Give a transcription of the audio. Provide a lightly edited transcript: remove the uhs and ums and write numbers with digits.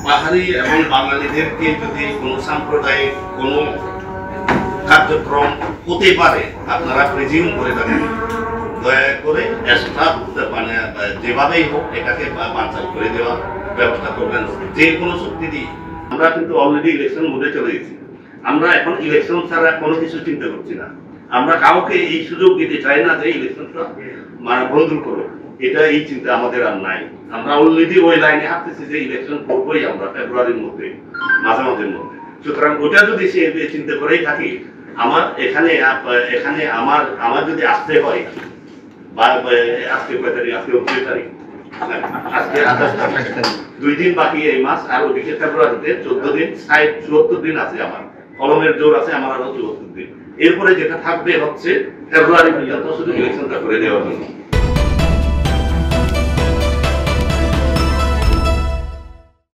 পাহাড়ি এবং বাঙালিদেরকে যদি কোনো সাম্প্রদায়িক কোনো কার্যক্রম হতে পারে আপনারা প্রেজিউম করে থাকেন, দয়া করে মানে যেভাবেই হোক এটাকে বানচাল করে দেওয়ার ব্যবস্থা করবেন যে কোনো শক্তি দিয়ে। আমরা কিন্তু অলরেডি ইলেকশন মোডে চলে গেছি। আমরা এখন ইলেকশন ছাড়া কোনো কিছু চিন্তা করছি না। আমরা কাউকে এই সুযোগ দিতে চাই না যে ইলেকশনটা মানে বন্ধ করো, এটা এই চিন্তা আমাদের আর নাই। আমরা অলরেডি ওই লাইনে হাঁটতেছি যে ইলেকশন করবোই আমরা ফেব্রুয়ারির মধ্যে, মাঝামাঝির মধ্যে। সুতরাং ওটা যদি সে চিন্তা করেই থাকি, আমার এখানে আমার যদি আসতে হয় বা আজকে কয় তারিখ, আজকে 29 তারিখ, আজকে 28 তারিখ, 2 দিন বাকি এই মাস, আর ওদিকে ফেব্রুয়ারিতে 14 দিন, 74 দিন আছে আমার, কলমের জোর আছে আমার আরো 74 দিন। এরপরে যেটা থাকবে হচ্ছে ফেব্রুয়ারি পর্যন্ত শুধু ইলেকশনটা করে দেওয়ার জন্য।